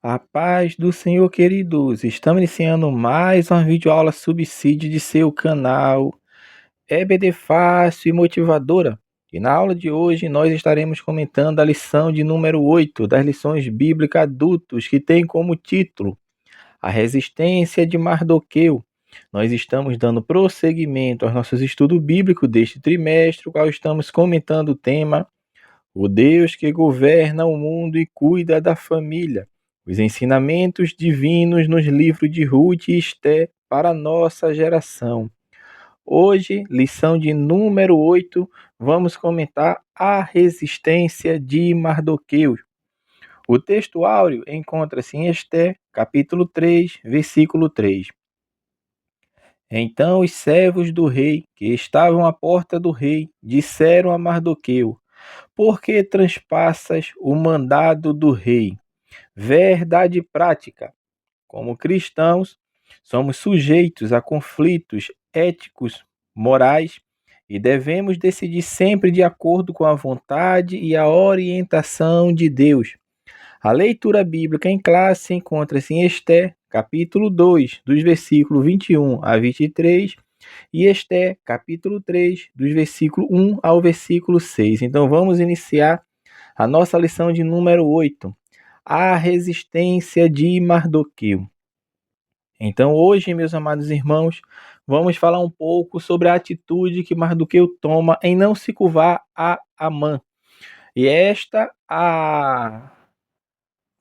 A paz do Senhor, queridos. Estamos iniciando mais uma videoaula subsídio de seu canal EBD Fácil e Motivadora. E na aula de hoje nós estaremos comentando a lição de número 8 das lições bíblicas adultos, que tem como título A Resistência de Mardoqueu. Nós estamos dando prosseguimento aos nossos estudos bíblicos deste trimestre, o qual estamos comentando o tema O Deus que governa o mundo e cuida da família. Os ensinamentos divinos nos livros de Ruth e Esté para a nossa geração. Hoje, lição de número 8, vamos comentar a resistência de Mardoqueu. O texto áureo encontra-se em Esté, capítulo 3, versículo 3. Então os servos do rei, que estavam à porta do rei, disseram a Mardoqueu: Por que transpassas o mandado do rei? Verdade prática. Como cristãos, somos sujeitos a conflitos éticos, morais, e devemos decidir sempre de acordo com a vontade e a orientação de Deus. A leitura bíblica em classe encontra-se em Esté, capítulo 2, dos versículos 21 a 23, e Esté, capítulo 3, dos versículos 1 ao versículo 6. Então vamos iniciar a nossa lição de número 8, a resistência de Mardoqueu. Então hoje, meus amados irmãos, vamos falar um pouco sobre a atitude que Mardoqueu toma em não se curvar a Amã. E esta a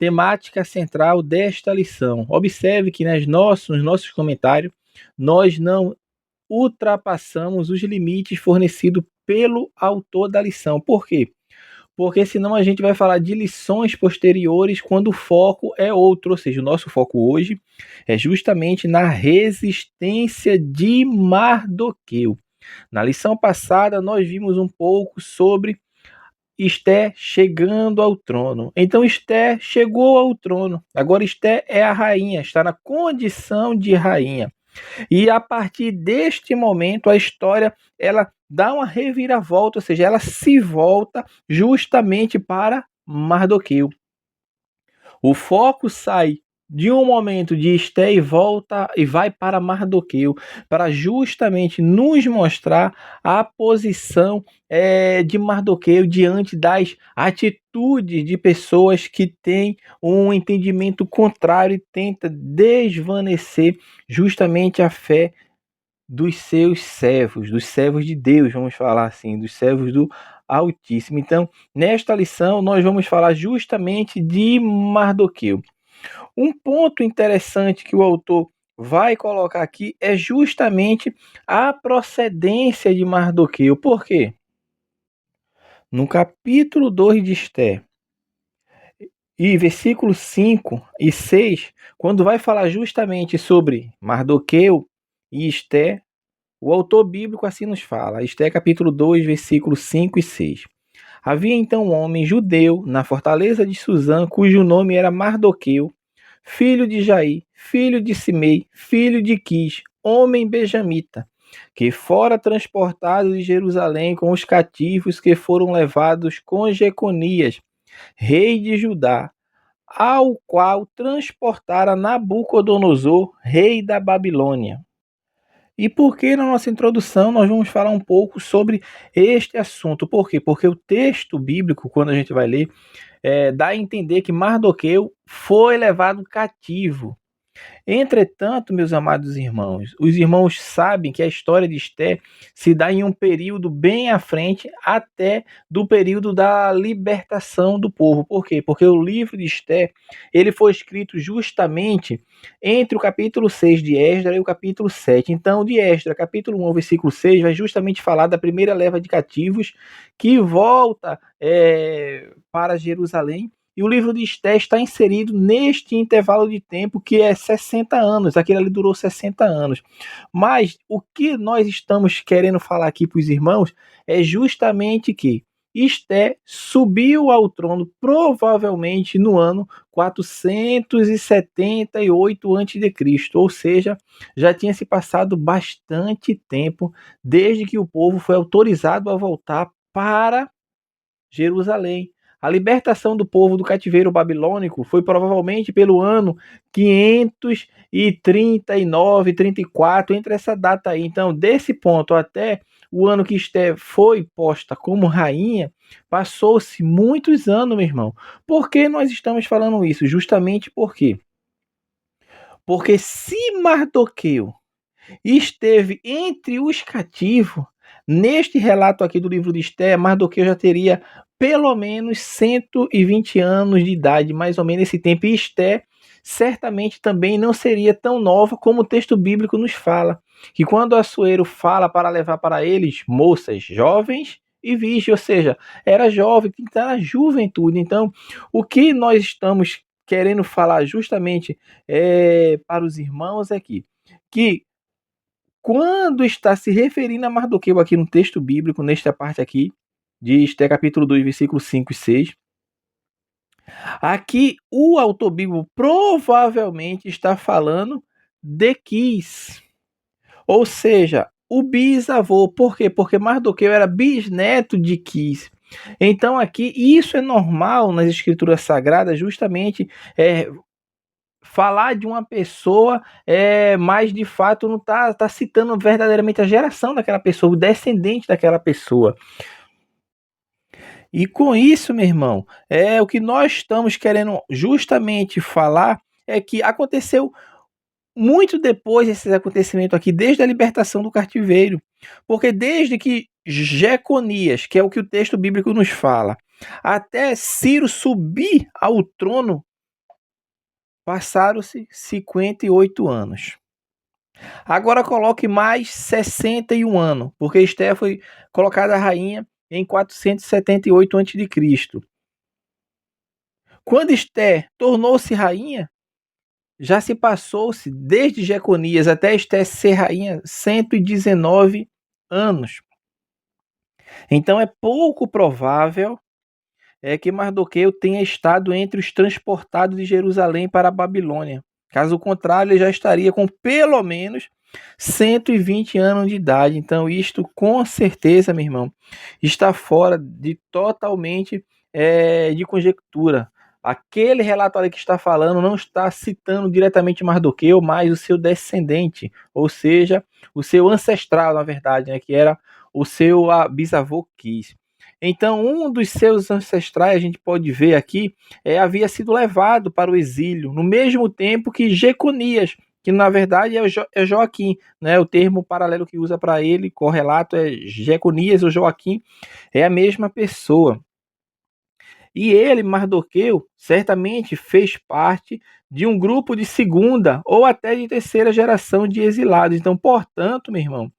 temática central desta lição. Observe que nos nossos comentários, nós não ultrapassamos os limites fornecidos pelo autor da lição. Por quê? Porque senão a gente vai falar de lições posteriores quando o foco é outro, ou seja, o nosso foco hoje é justamente na resistência de Mardoqueu. Na lição passada nós vimos um pouco sobre Esté chegando ao trono. Então Esté chegou ao trono. Agora Esté é a rainha, está na condição de rainha. E a partir deste momento a história ela dá uma reviravolta, ou seja, ela se volta justamente para Mardoqueu. O foco sai de um momento de Esté e volta e vai para Mardoqueu, para justamente nos mostrar a posição de Mardoqueu diante das atitudes de pessoas que têm um entendimento contrário e tenta desvanecer justamente a fé dos servos de Deus, vamos falar assim, dos servos do Altíssimo. Então, nesta lição, nós vamos falar justamente de Mardoqueu. Um ponto interessante que o autor vai colocar aqui é justamente a procedência de Mardoqueu. Por quê? No capítulo 2 de Esté, e versículos 5 e 6, quando vai falar justamente sobre Mardoqueu e Esté, o autor bíblico assim nos fala, Esté capítulo 2, versículos 5 e 6. Havia então um homem judeu na fortaleza de Suzã, cujo nome era Mardoqueu, filho de Jair, filho de Simei, filho de Quis, homem benjamita, que fora transportado de Jerusalém com os cativos que foram levados com Jeconias, rei de Judá, ao qual transportara Nabucodonosor, rei da Babilônia. E por que na nossa introdução nós vamos falar um pouco sobre este assunto? Por quê? Porque o texto bíblico, quando a gente vai ler, dá a entender que Mardoqueu foi levado cativo. Entretanto, meus amados irmãos, os irmãos sabem que a história de Esté se dá em um período bem à frente, até do período da libertação do povo. Por quê? Porque o livro de Esté, ele foi escrito justamente entre o capítulo 6 de Esdras e o capítulo 7. Então, de Esdras, capítulo 1, versículo 6, vai justamente falar da primeira leva de cativos que volta para Jerusalém. E o livro de Esté está inserido neste intervalo de tempo que é 60 anos. Aquele ali durou 60 anos. Mas o que nós estamos querendo falar aqui para os irmãos é justamente que Esté subiu ao trono provavelmente no ano 478 a.C., ou seja, já tinha se passado bastante tempo desde que o povo foi autorizado a voltar para Jerusalém. A libertação do povo do cativeiro babilônico foi provavelmente pelo ano 539, 34, entre essa data aí. Então, desse ponto até o ano que Esté foi posta como rainha, passou-se muitos anos, meu irmão. Por que nós estamos falando isso? Justamente porque se Mardoqueu esteve entre os cativos, neste relato aqui do livro de Esté, Mardoqueu já teria pelo menos 120 anos de idade, mais ou menos esse tempo. E Esté certamente também não seria tão nova como o texto bíblico nos fala, que quando o Assuero fala para levar para eles moças jovens e virgens, ou seja, era jovem, tem que estar na juventude. Então, o que nós estamos querendo falar justamente para os irmãos é que quando está se referindo a Mardoqueu aqui no texto bíblico, nesta parte aqui, de Esté capítulo 2, versículos 5 e 6, aqui o autor bíblico provavelmente está falando de Quis, ou seja, o bisavô. Por quê? Porque Mardoqueu era bisneto de Quis. Então aqui, isso é normal nas escrituras sagradas, justamente falar de uma pessoa, mas de fato não tá citando verdadeiramente a geração daquela pessoa, o descendente daquela pessoa. E com isso, meu irmão, o que nós estamos querendo justamente falar é que aconteceu muito depois desses acontecimentos aqui, desde a libertação do cativeiro. Porque desde que Jeconias, que é o que o texto bíblico nos fala, até Ciro subir ao trono, passaram-se 58 anos. Agora coloque mais 61 anos, porque Esté foi colocada rainha em 478 a.C. Quando Esté tornou-se rainha, já se passou-se, desde Jeconias até Esté ser rainha, 119 anos. Então é pouco provável que Mardoqueu tenha estado entre os transportados de Jerusalém para a Babilônia. Caso contrário, ele já estaria com pelo menos 120 anos de idade. Então, isto com certeza, meu irmão, está fora de totalmente de conjectura. Aquele relatório que está falando não está citando diretamente Mardoqueu, mas o seu descendente, ou seja, o seu ancestral, na verdade, né, que era o seu bisavô Quis. Então, um dos seus ancestrais, a gente pode ver aqui, havia sido levado para o exílio, no mesmo tempo que Jeconias, que na verdade é Joaquim, né? O termo paralelo que usa para ele, correlato, é Jeconias ou Joaquim, é a mesma pessoa. E ele, Mardoqueu, certamente fez parte de um grupo de segunda ou até de terceira geração de exilados. Então, portanto, meu irmão,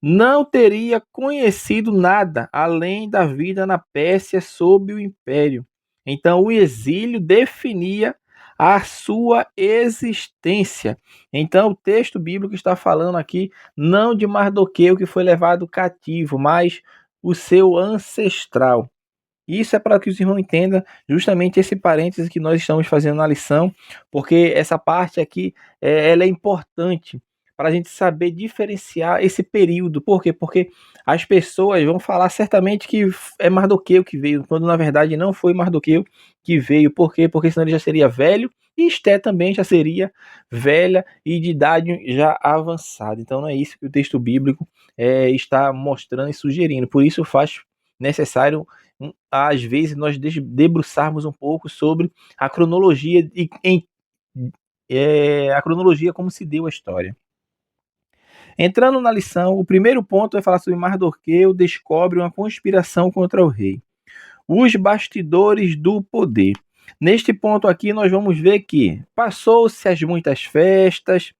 não teria conhecido nada além da vida na Pérsia sob o Império. Então, o exílio definia a sua existência. Então, o texto bíblico está falando aqui não de Mardoqueu que foi levado cativo, mas o seu ancestral. Isso é para que os irmãos entendam justamente esse parêntese que nós estamos fazendo na lição, porque essa parte aqui ela é importante para a gente saber diferenciar esse período. Por quê? Porque as pessoas vão falar certamente que é Mardoqueu que veio, quando na verdade não foi Mardoqueu que veio. Por quê? Porque senão ele já seria velho e Esté também já seria velha e de idade já avançada. Então não é isso que o texto bíblico está mostrando e sugerindo. Por isso faz necessário às vezes nós debruçarmos um pouco sobre a cronologia a cronologia como se deu a história. Entrando na lição, o primeiro ponto é falar sobre Mardoqueu descobre uma conspiração contra o rei. Os bastidores do poder. Neste ponto aqui nós vamos ver que passou-se as muitas festas,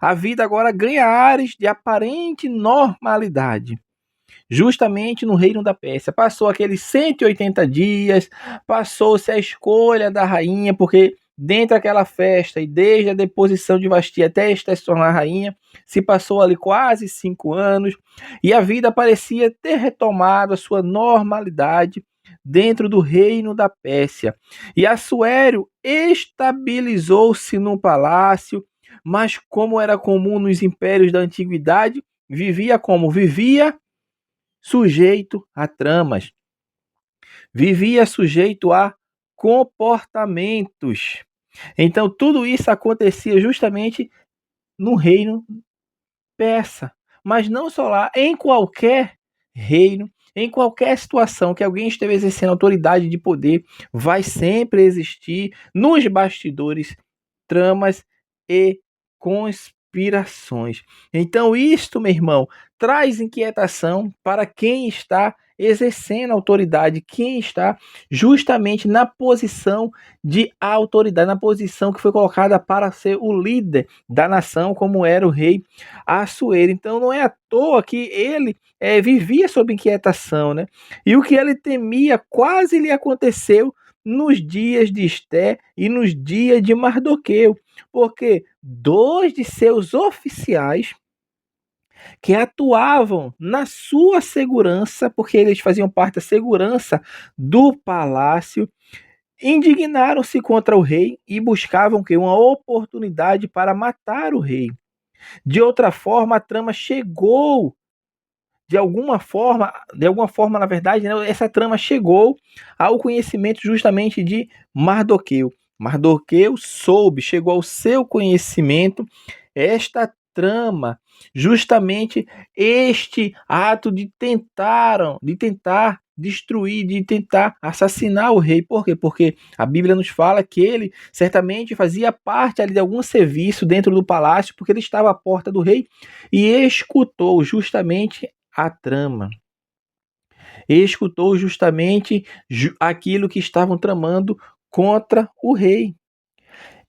a vida agora ganha ares de aparente normalidade. Justamente no reino da Pérsia. Passou aqueles 180 dias, passou-se a escolha da rainha, porque dentro daquela festa e desde a deposição de Vasti até esta se tornar rainha, se passou ali quase 5 anos e a vida parecia ter retomado a sua normalidade dentro do reino da Pérsia. E Assuério estabilizou-se no palácio, mas como era comum nos impérios da antiguidade, vivia como? Vivia sujeito a tramas. vivia sujeito a comportamentos. Então, tudo isso acontecia justamente no reino persa. Mas não só lá, em qualquer reino, em qualquer situação que alguém esteja exercendo autoridade de poder, vai sempre existir nos bastidores tramas e conspirações. Então, isto, meu irmão, traz inquietação para quem está exercendo autoridade, quem está justamente na posição de autoridade, na posição que foi colocada para ser o líder da nação, como era o rei Assuero. Então, não é à toa que ele vivia sob inquietação, né? E o que ele temia quase lhe aconteceu nos dias de Esté e nos dias de Mardoqueu, porque dois de seus oficiais que atuavam na sua segurança, porque eles faziam parte da segurança do palácio, indignaram-se contra o rei e buscavam que uma oportunidade para matar o rei. De outra forma, a trama chegou de alguma forma, na verdade, né, essa trama chegou ao conhecimento justamente de Mardoqueu. Mardoqueu chegou ao seu conhecimento esta trama, justamente este ato de tentar destruir, de tentar assassinar o rei. Por quê? Porque a Bíblia nos fala que ele certamente fazia parte ali de algum serviço dentro do palácio, porque ele estava à porta do rei e escutou justamente a trama. Escutou justamente aquilo que estavam tramando contra o rei.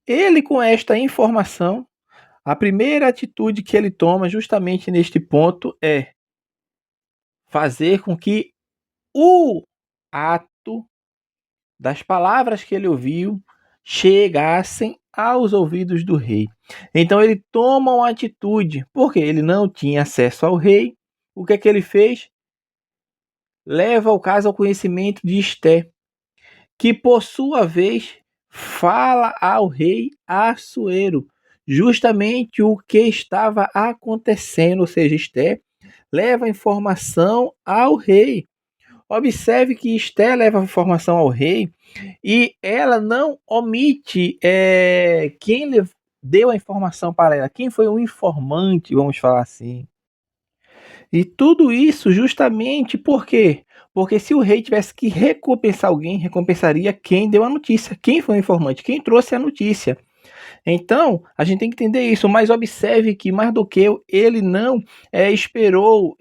Ele, com esta informação, a primeira atitude que ele toma justamente neste ponto é fazer com que o ato das palavras que ele ouviu chegassem aos ouvidos do rei. Então ele toma uma atitude, porque ele não tinha acesso ao rei. O que é que ele fez? Leva o caso ao conhecimento de Esté, que por sua vez fala ao rei Assuero justamente o que estava acontecendo, ou seja, Esté leva a informação ao rei. Observe que Esté leva a informação ao rei e ela não omite quem deu a informação para ela, quem foi o informante, vamos falar assim. E tudo isso justamente por quê? Porque se o rei tivesse que recompensar alguém, recompensaria quem deu a notícia, quem foi o informante, quem trouxe a notícia. Então, a gente tem que entender isso, mas observe que Mardoqueu, ele não esperou,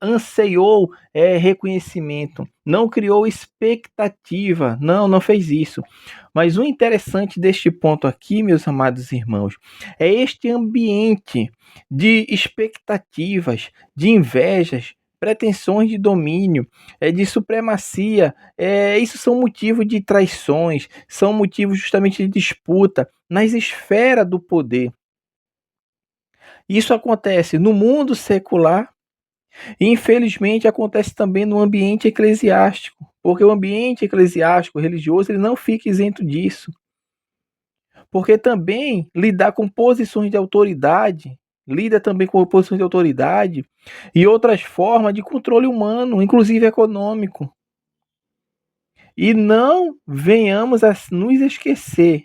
anseiou reconhecimento, não criou expectativa, não fez isso. Mas o interessante deste ponto aqui, meus amados irmãos, é este ambiente de expectativas, de invejas, pretensões de domínio, de supremacia. Isso são motivos de traições, são motivos justamente de disputa nas esferas do poder. Isso acontece no mundo secular e, infelizmente, acontece também no ambiente eclesiástico, porque o ambiente eclesiástico religioso ele não fica isento disso. Porque também lidar com posições de autoridade, lida também com posições de autoridade e outras formas de controle humano, inclusive econômico. E não venhamos a nos esquecer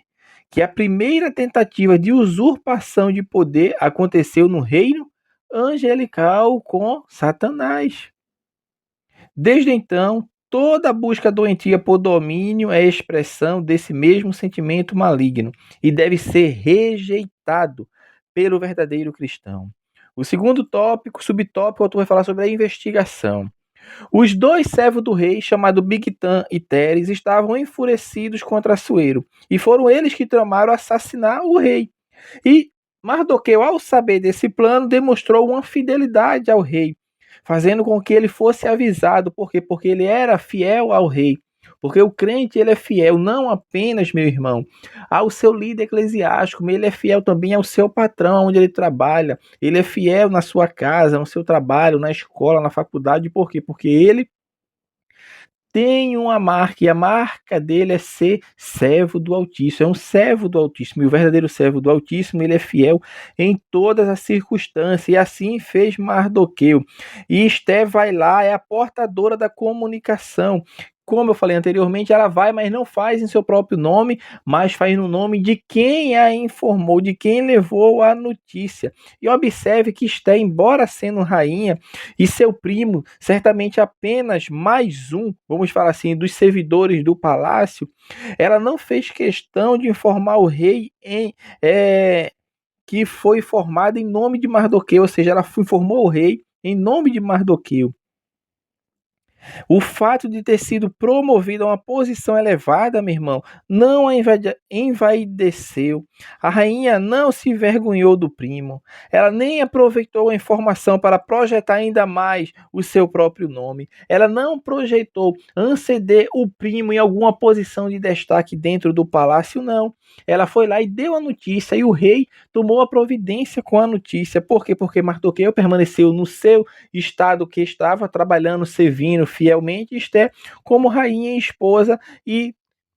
que a primeira tentativa de usurpação de poder aconteceu no reino angelical com Satanás. Desde então, toda busca doentia por domínio é expressão desse mesmo sentimento maligno e deve ser rejeitado pelo verdadeiro cristão. O segundo tópico, subtópico, eu vou falar sobre a investigação. Os dois servos do rei, chamados Bigtan e Teres, estavam enfurecidos contra Assuero, e foram eles que tramaram assassinar o rei. E Mardoqueu, ao saber desse plano, demonstrou uma fidelidade ao rei, fazendo com que ele fosse avisado. Por quê? Porque ele era fiel ao rei. Porque o crente ele é fiel não apenas, meu irmão, ao seu líder eclesiástico, mas ele é fiel também ao seu patrão, onde ele trabalha. Ele é fiel na sua casa, no seu trabalho, na escola, na faculdade. Por quê? Porque ele tem uma marca, e a marca dele é ser servo do Altíssimo, é um servo do Altíssimo, e o verdadeiro servo do Altíssimo, ele é fiel em todas as circunstâncias, e assim fez Mardoqueu. E Esté vai lá, é a portadora da comunicação. Como eu falei anteriormente, ela vai, mas não faz em seu próprio nome, mas faz no nome de quem a informou, de quem levou a notícia. E observe que Esté, embora sendo rainha, e seu primo, certamente apenas mais um, vamos falar assim, dos servidores do palácio, ela não fez questão de informar o rei que foi formado em nome de Mardoqueu, ou seja, ela informou o rei em nome de Mardoqueu. O fato de ter sido promovido a uma posição elevada, meu irmão, não a envaideceu. A rainha não se envergonhou do primo. Ela nem aproveitou a informação para projetar ainda mais o seu próprio nome. Ela não projetou anteceder o primo em alguma posição de destaque dentro do palácio, não. Ela foi lá e deu a notícia, e o rei tomou a providência com a notícia. Por quê? Porque Mardoqueu permaneceu no seu estado que estava trabalhando, servindo fielmente, Esté como rainha e esposa, e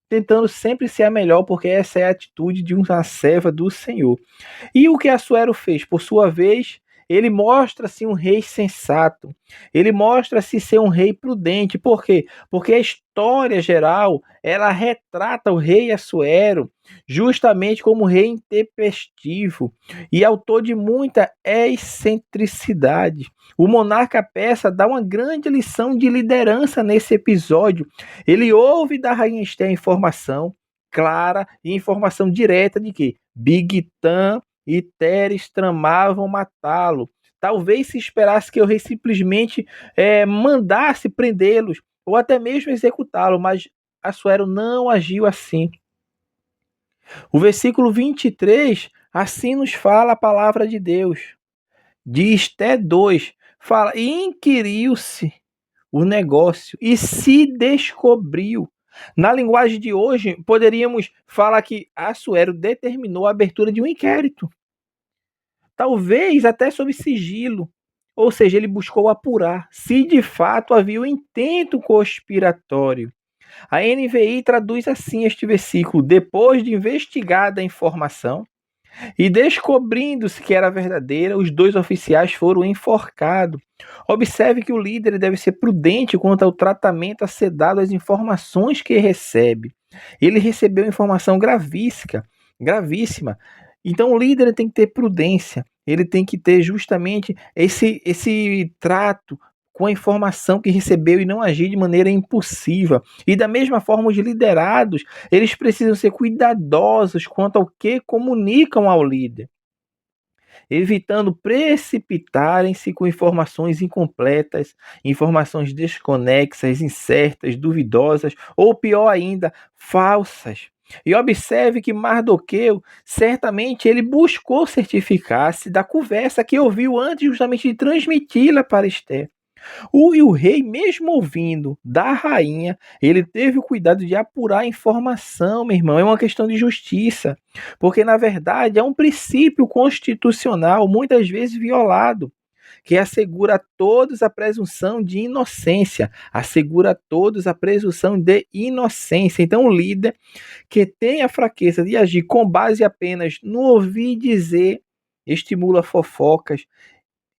tentando sempre ser a melhor, porque essa é a atitude de uma serva do Senhor. E o que Assuero fez? Por sua vez, ele mostra-se um rei sensato. Ele mostra-se ser um rei prudente. Por quê? Porque a história geral, ela retrata o rei Assuero justamente como um rei intempestivo e autor de muita excentricidade. O monarca persa dá uma grande lição de liderança nesse episódio. Ele ouve da rainha Esther a informação clara e informação direta de que Bigtan e Teres tramavam matá-lo. Talvez se esperasse que o rei simplesmente mandasse prendê-los ou até mesmo executá-lo, mas Assuero não agiu assim. O versículo 23, assim nos fala a palavra de Deus. De Esté 2, fala, e inquiriu-se o negócio e se descobriu. Na linguagem de hoje, poderíamos falar que Assuero determinou a abertura de um inquérito. Talvez até sob sigilo. Ou seja, ele buscou apurar se de fato havia um intento conspiratório. A NVI traduz assim este versículo: depois de investigada a informação e descobrindo-se que era verdadeira, os dois oficiais foram enforcados. Observe que o líder deve ser prudente quanto ao tratamento a ser dado às informações que recebe. Ele recebeu informação gravíssima. Então o líder tem que ter prudência, ele tem que ter justamente esse trato com a informação que recebeu e não agir de maneira impulsiva. E da mesma forma, os liderados, eles precisam ser cuidadosos quanto ao que comunicam ao líder, evitando precipitarem-se com informações incompletas, informações desconexas, incertas, duvidosas ou pior ainda, falsas. E observe que Mardoqueu, certamente ele buscou certificar-se da conversa que ouviu antes justamente de transmiti-la para Esther. E o rei, mesmo ouvindo da rainha, ele teve o cuidado de apurar a informação, meu irmão. É uma questão de justiça. Porque, na verdade, é um princípio constitucional, muitas vezes violado, que assegura a todos a presunção de inocência. Assegura a todos a presunção de inocência. Então, o líder que tem a fraqueza de agir com base apenas no ouvir dizer, estimula fofocas,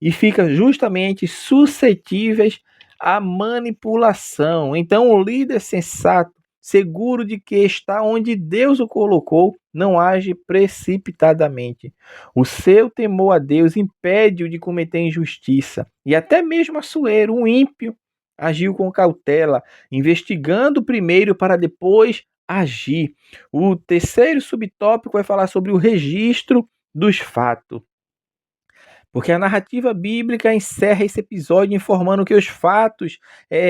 e fica justamente suscetíveis à manipulação. Então, o líder sensato, seguro de que está onde Deus o colocou, não age precipitadamente. O seu temor a Deus impede-o de cometer injustiça. E até mesmo Assuero, um ímpio, agiu com cautela, investigando primeiro para depois agir. O terceiro subtópico vai falar sobre o registro dos fatos. Porque a narrativa bíblica encerra esse episódio informando que os fatos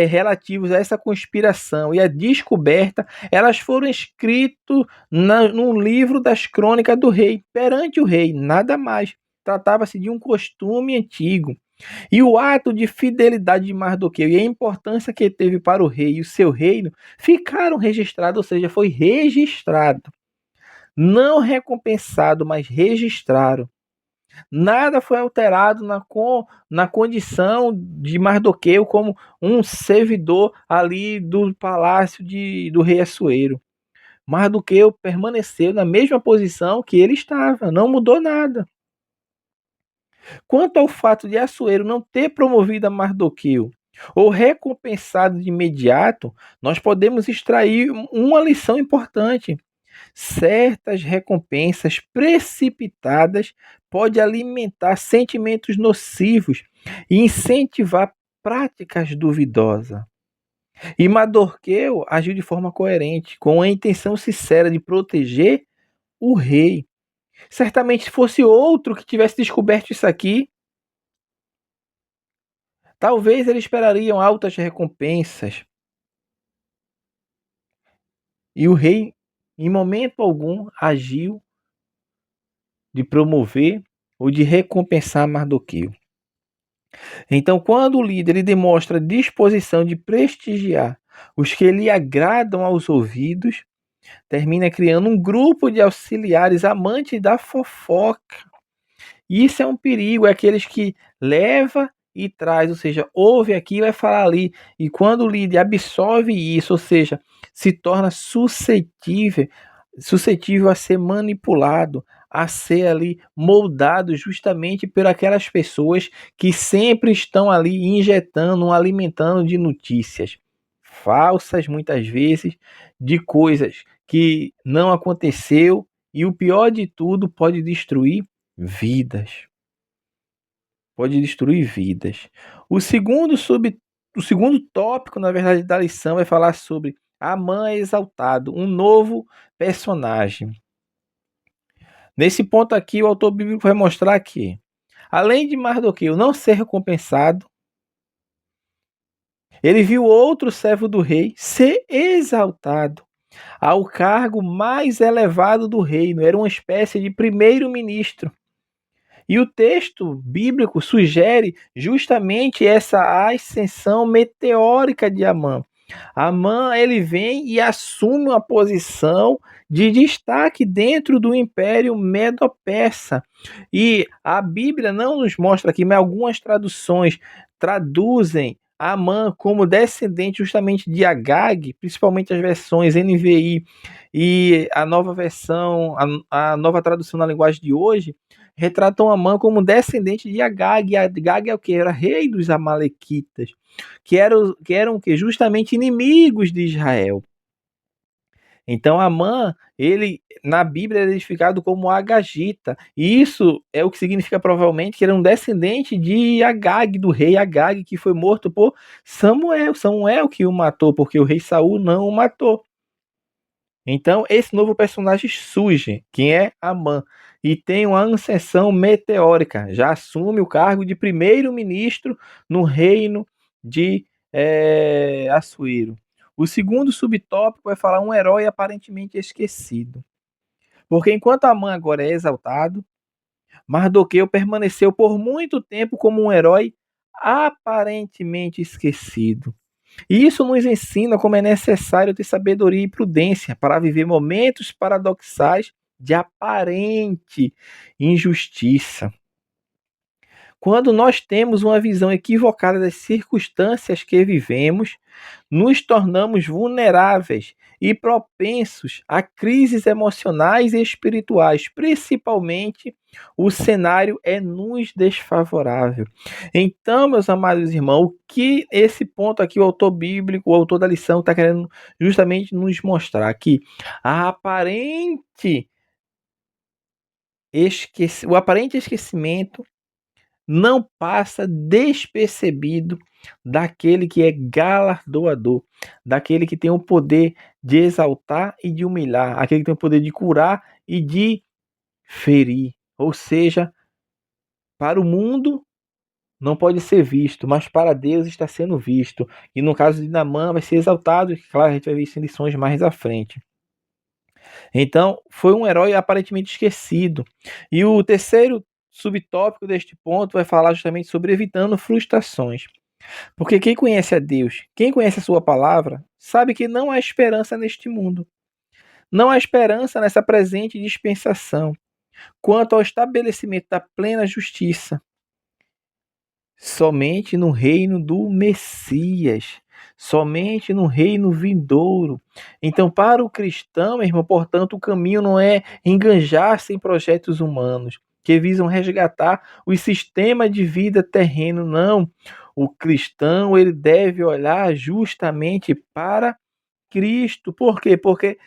relativos a essa conspiração e a descoberta, elas foram escritos no livro das crônicas do rei, perante o rei, nada mais. Tratava-se de um costume antigo. E o ato de fidelidade de Mardoqueu e a importância que teve para o rei e o seu reino ficaram registrados, ou seja, foi registrado. Não recompensado, mas registrado. Nada foi alterado na condição de Mardoqueu como um servidor ali do palácio do rei Assuero. Mardoqueu permaneceu na mesma posição que ele estava, não mudou nada. Quanto ao fato de Assuero não ter promovido a Mardoqueu ou recompensado de imediato, nós podemos extrair uma lição importante. Certas recompensas precipitadas podem alimentar sentimentos nocivos e incentivar práticas duvidosas. E Mardoqueu agiu de forma coerente, com a intenção sincera de proteger o rei. Certamente, se fosse outro que tivesse descoberto isso aqui, talvez eles esperariam altas recompensas. E o rei, em momento algum, agiu de promover ou de recompensar Mardoqueu. Então, quando o líder ele demonstra disposição de prestigiar os que lhe agradam aos ouvidos, termina criando um grupo de auxiliares amantes da fofoca. Isso é um perigo, é aqueles que leva e traz, ou seja, ouve aqui e vai falar ali. E quando o líder absorve isso, ou seja, se torna suscetível a ser manipulado, a ser ali moldado justamente por aquelas pessoas que sempre estão ali injetando, alimentando de notícias falsas muitas vezes, de coisas que não aconteceu e o pior de tudo pode destruir vidas. Pode destruir vidas. O segundo o segundo tópico, na verdade, da lição vai falar sobre Amã exaltado, um novo personagem. Nesse ponto aqui, o autor bíblico vai mostrar que, além de Mardoqueu não ser recompensado, ele viu outro servo do rei ser exaltado ao cargo mais elevado do reino. Era uma espécie de primeiro-ministro. E o texto bíblico sugere justamente essa ascensão meteórica de Amã. Amã ele vem e assume uma posição de destaque dentro do Império Medo-Persa. E a Bíblia não nos mostra aqui, mas algumas traduções traduzem Amã como descendente justamente de Agag, principalmente as versões NVI e a nova versão, a nova tradução na linguagem de hoje, retratam Amã como descendente de Agag. E Agag é o que? Era rei dos Amalequitas, que eram que? Justamente inimigos de Israel. Então Amã, ele na Bíblia é identificado como Agagita. E isso é o que significa provavelmente que ele é um descendente de Agag, do rei Agag, que foi morto por Samuel. Samuel que o matou, porque o rei Saul não o matou. Então, esse novo personagem surge, que é Amã, e tem uma ascensão meteórica. Já assume o cargo de primeiro-ministro no reino de Assuero. O segundo subtópico vai falar um herói aparentemente esquecido. Porque enquanto Amã agora é exaltado, Mardoqueu permaneceu por muito tempo como um herói aparentemente esquecido. E isso nos ensina como é necessário ter sabedoria e prudência para viver momentos paradoxais de aparente injustiça. Quando nós temos uma visão equivocada das circunstâncias que vivemos, nos tornamos vulneráveis e propensos a crises emocionais e espirituais, principalmente o cenário é nos desfavorável. Então, meus amados irmãos, o que esse ponto aqui o autor bíblico, o autor da lição está querendo justamente nos mostrar que o aparente esquecimento não passa despercebido daquele que é galardoador, daquele que tem o poder de exaltar e de humilhar, aquele que tem o poder de curar e de ferir. Ou seja, para o mundo não pode ser visto, mas para Deus está sendo visto. E no caso de Naamã vai ser exaltado, e claro, a gente vai ver isso em lições mais à frente. Então, foi um herói aparentemente esquecido. E o terceiro subtópico deste ponto vai falar justamente sobre evitando frustrações. Porque quem conhece a Deus, quem conhece a sua palavra, sabe que não há esperança neste mundo. Não há esperança nessa presente dispensação. quanto ao estabelecimento da plena justiça, somente no reino do Messias, somente no reino vindouro. Então, para o cristão, meu irmão, portanto, o caminho não é enganjar-se em projetos humanos que visam resgatar o sistema de vida terreno, não. O cristão, ele deve olhar justamente para Cristo. Por quê? Porque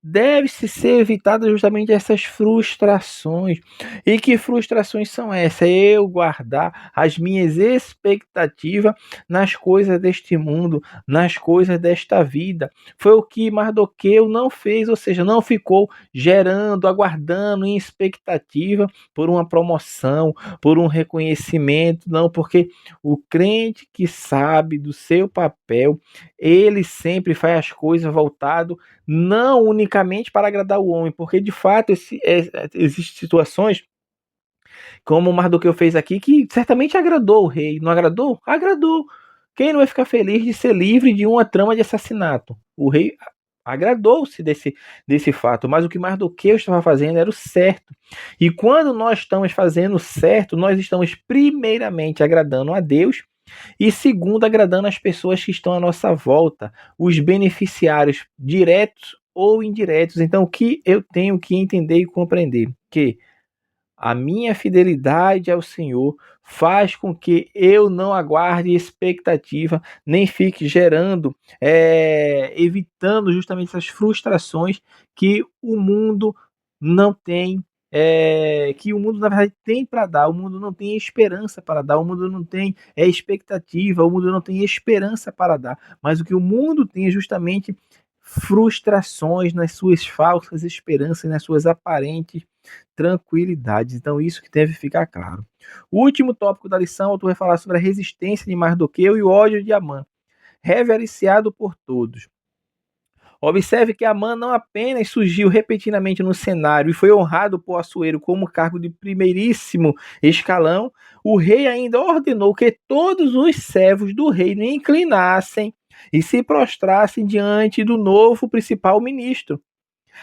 deve-se ser evitada justamente essas frustrações. E que frustrações são essas? Eu guardar as minhas expectativas nas coisas deste mundo, nas coisas desta vida. Foi o que Mardoqueu não fez, ou seja, não ficou gerando, aguardando em expectativa por uma promoção, por um reconhecimento, não, porque o crente que sabe do seu papel, ele sempre faz as coisas voltado não unicamente para agradar o homem, porque de fato existem situações, como o Mardoqueu fez aqui, que certamente agradou o rei. Não agradou? Agradou. Quem não vai ficar feliz de ser livre de uma trama de assassinato? O rei agradou-se desse fato, mas o que Mardoqueu estava fazendo era o certo. E quando nós estamos fazendo o certo, nós estamos primeiramente agradando a Deus e segundo, agradando as pessoas que estão à nossa volta, os beneficiários diretos ou indiretos. Então, o que eu tenho que entender e compreender? Que a minha fidelidade ao Senhor faz com que eu não aguarde expectativa, nem fique gerando, evitando justamente essas frustrações que o mundo não tem, que o mundo na verdade tem para dar. O mundo não tem esperança para dar, o mundo não tem expectativa, o mundo não tem esperança para dar. Mas o que o mundo tem é justamente frustrações nas suas falsas esperanças, nas suas aparentes tranquilidades. Então, isso que deve ficar claro. O último tópico da lição, tu vai falar sobre a resistência de Mardoqueu e o ódio de Amã, reverenciado por todos. Observe que Amã não apenas surgiu repentinamente no cenário e foi honrado por Assuero como cargo de primeiríssimo escalão, o rei ainda ordenou que todos os servos do reino inclinassem e se prostrassem diante do novo principal ministro.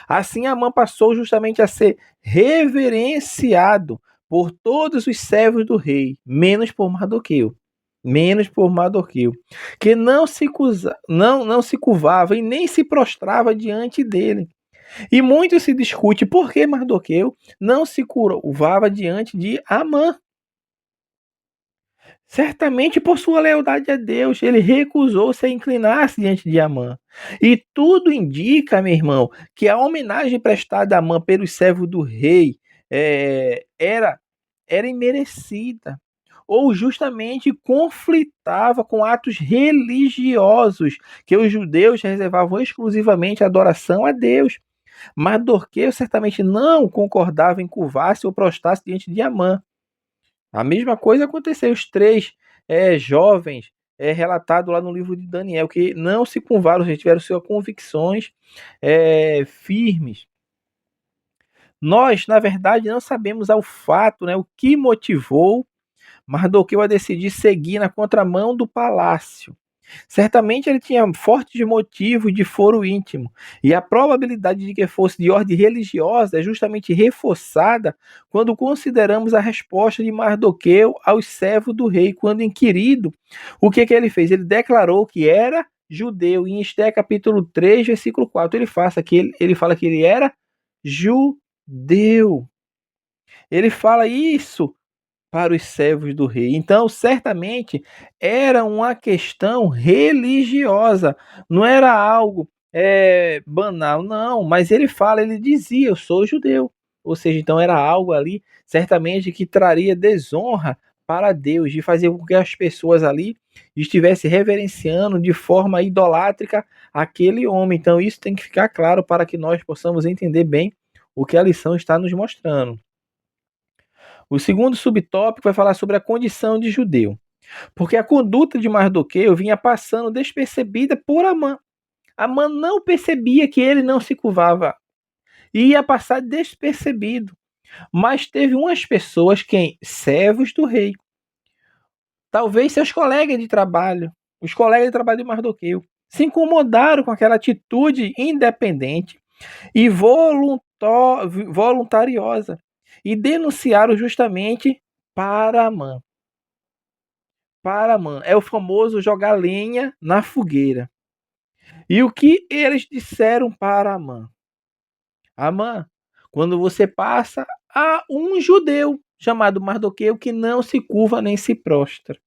Assim, Amã passou justamente a ser reverenciado por todos os servos do rei, menos por Mardoqueu. Menos por Mardoqueu, que não se curvava e nem se prostrava diante dele. E muito se discute por que Mardoqueu não se curvava diante de Amã. Certamente por sua lealdade a Deus, ele recusou-se a inclinar-se diante de Amã. E tudo indica, meu irmão, que a homenagem prestada a Amã pelos servos do rei era imerecida, ou justamente conflitava com atos religiosos que os judeus reservavam exclusivamente a adoração a Deus. Mardoqueu certamente não concordava em curvar-se ou prostrar-se diante de Amã. A mesma coisa aconteceu, os três jovens relatados lá no livro de Daniel, que não se curvaram, já tiveram suas convicções firmes. Nós, na verdade, não sabemos ao fato, né, o que motivou Mardoqueu a decidir seguir na contramão do palácio. Certamente ele tinha fortes motivos de foro íntimo, e a probabilidade de que fosse de ordem religiosa é justamente reforçada quando consideramos a resposta de Mardoqueu aos servos do rei, quando inquirido, o que ele fez? Ele declarou que era judeu, em Esté capítulo 3, versículo 4, ele fala que ele era judeu. Ele fala isso para os servos do rei. Então, certamente era uma questão religiosa, não era algo banal, não. Mas ele dizia: Eu sou judeu. Ou seja, então era algo ali, certamente, que traria desonra para Deus, de fazer com que as pessoas ali estivessem reverenciando de forma idolátrica aquele homem. Então, isso tem que ficar claro para que nós possamos entender bem o que a lição está nos mostrando. O segundo subtópico vai falar sobre a condição de judeu, porque a conduta de Mardoqueu vinha passando despercebida por Amã. Amã não percebia que ele não se curvava, ia passar despercebido. Mas teve umas pessoas, servos do rei, talvez seus colegas de trabalho, os colegas de trabalho de Mardoqueu, se incomodaram com aquela atitude independente e voluntariosa e denunciaram justamente Paramã. Paramã é o famoso jogar lenha na fogueira. E o que eles disseram para Amã? Amã, quando você passa, há um judeu chamado Mardoqueu que não se curva nem se prostra.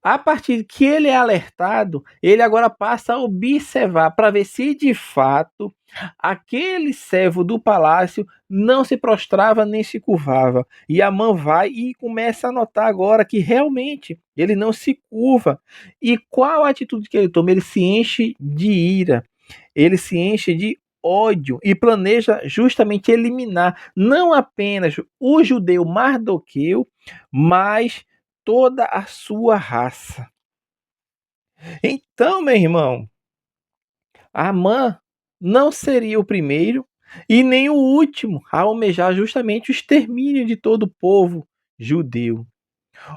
A partir que ele é alertado, ele agora passa a observar para ver se de fato aquele servo do palácio não se prostrava nem se curvava. E Amã vai e começa a notar agora que realmente ele não se curva. E qual a atitude que ele toma? Ele se enche de ira, ele se enche de ódio e planeja justamente eliminar não apenas o judeu Mardoqueu, mas toda a sua raça. Então, meu irmão, Amã não seria o primeiro e nem o último a almejar justamente o extermínio de todo o povo judeu.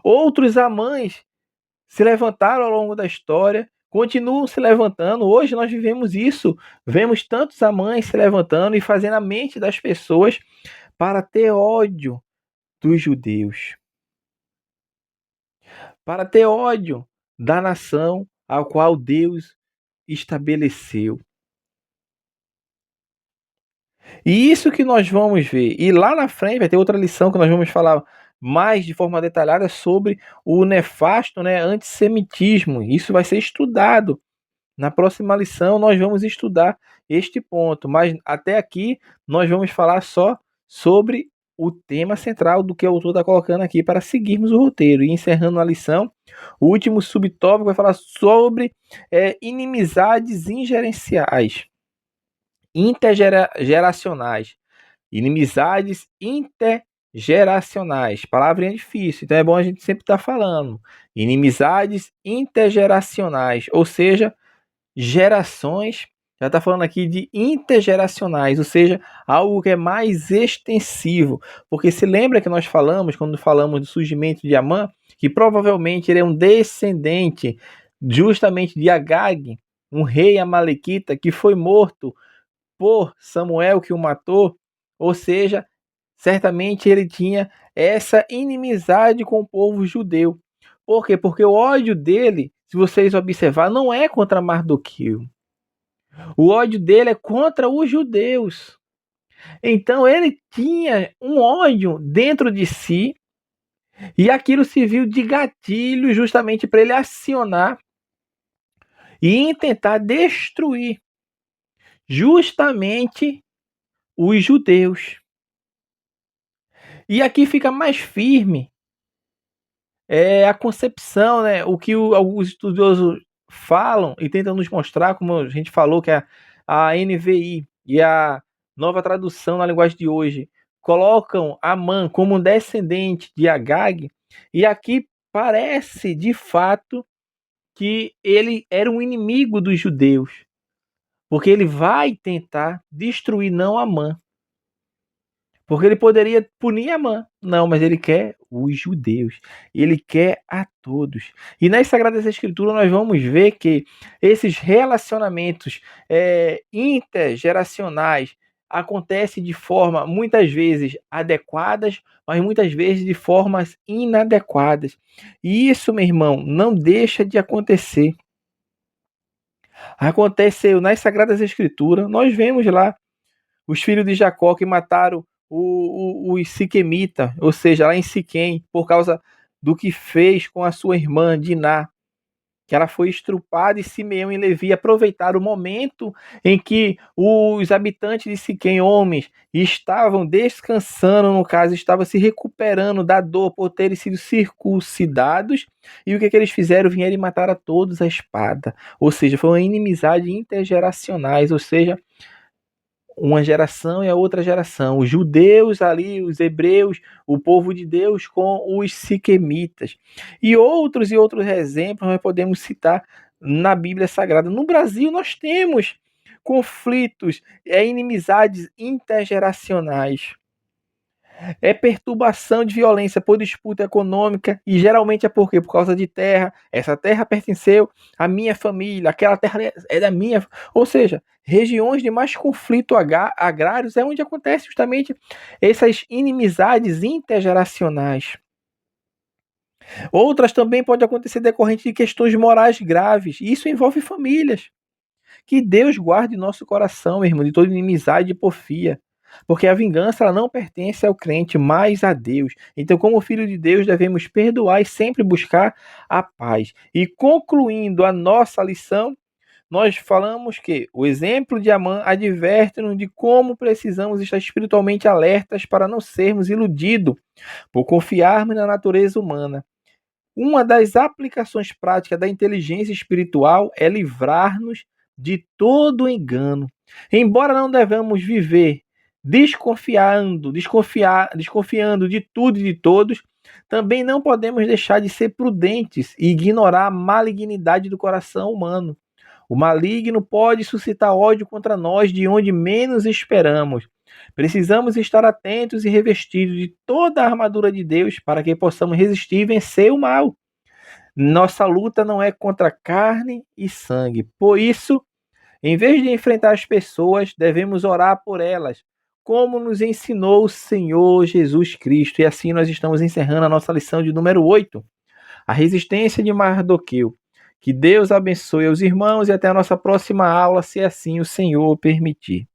Outros Amãs se levantaram ao longo da história, continuam se levantando. Hoje nós vivemos isso. Vemos tantos Amãs se levantando e fazendo a mente das pessoas para ter ódio dos judeus, para ter ódio da nação a qual Deus estabeleceu. E isso que nós vamos ver. E lá na frente vai ter outra lição que nós vamos falar mais de forma detalhada sobre o nefasto, antissemitismo. Isso vai ser estudado. Na próxima lição nós vamos estudar este ponto, mas até aqui nós vamos falar só sobre o tema central do que o autor está colocando aqui para seguirmos o roteiro. E encerrando a lição, o último subtópico vai falar sobre inimizades ingerenciais, intergeracionais. Inimizades intergeracionais. Palavrinha difícil, então é bom a gente sempre estar falando. Inimizades intergeracionais, ou seja, gerações, já está falando aqui de intergeracionais, ou seja, algo que é mais extensivo. Porque se lembra que nós falamos, quando falamos do surgimento de Amã, que provavelmente ele é um descendente justamente de Agag, um rei amalequita que foi morto por Samuel que o matou, ou seja, certamente ele tinha essa inimizade com o povo judeu. Por quê? Porque o ódio dele, se vocês observar, não é contra Mardoqueu. O ódio dele é contra os judeus. Então ele tinha um ódio dentro de si e aquilo serviu de gatilho justamente para ele acionar e tentar destruir justamente os judeus. E aqui fica mais firme a concepção, o que alguns estudiosos falam e tentam nos mostrar, como a gente falou, que a NVI e a nova tradução na linguagem de hoje colocam Amã como um descendente de Agag, e aqui parece de fato que ele era um inimigo dos judeus, porque ele vai tentar destruir não Amã, porque ele poderia punir Amã. Não, mas ele quer os judeus. Ele quer a todos. E nas Sagradas Escrituras nós vamos ver que esses relacionamentos intergeracionais acontecem de forma, muitas vezes, adequadas, mas muitas vezes de formas inadequadas. E isso, meu irmão, não deixa de acontecer. Aconteceu nas Sagradas Escrituras. Nós vemos lá os filhos de Jacó que mataram os siquemitas, ou seja, lá em Siquém, por causa do que fez com a sua irmã Diná, que ela foi estrupada, e Simeão e Levi aproveitaram o momento em que os habitantes de Siquém, homens, estavam descansando, no caso, estavam se recuperando da dor por terem sido circuncidados, e o que eles fizeram? Vieram e mataram a todos a espada, ou seja, foi uma inimizade intergeracionais, ou seja, uma geração e a outra geração. Os judeus ali, os hebreus, o povo de Deus com os siquemitas. E outros exemplos nós podemos citar na Bíblia Sagrada. No Brasil nós temos conflitos, inimizades intergeracionais. É perturbação de violência por disputa econômica e geralmente é por quê? Por causa de terra. Essa terra pertenceu à minha família, aquela terra é da minha. Ou seja, regiões de mais conflito agrários é onde acontece justamente essas inimizades intergeracionais. Outras também podem acontecer decorrente de questões morais graves. Isso envolve famílias. Que Deus guarde nosso coração, meu irmão, de toda inimizade e porfia. Porque a vingança ela não pertence ao crente, mas a Deus. Então, como filho de Deus, devemos perdoar e sempre buscar a paz. E concluindo a nossa lição, nós falamos que o exemplo de Amã adverte-nos de como precisamos estar espiritualmente alertas para não sermos iludidos por confiarmos na natureza humana. Uma das aplicações práticas da inteligência espiritual é livrar-nos de todo engano. Embora não devamos viver desconfiando de tudo e de todos, também não podemos deixar de ser prudentes e ignorar a malignidade do coração humano. O maligno pode suscitar ódio contra nós de onde menos esperamos. Precisamos estar atentos e revestidos de toda a armadura de Deus para que possamos resistir e vencer o mal. Nossa luta não é contra carne e sangue. Por isso, em vez de enfrentar as pessoas, devemos orar por elas, como nos ensinou o Senhor Jesus Cristo. E assim nós estamos encerrando a nossa lição de número 8, a resistência de Mardoqueu. Que Deus abençoe os irmãos e até a nossa próxima aula, se assim o Senhor permitir.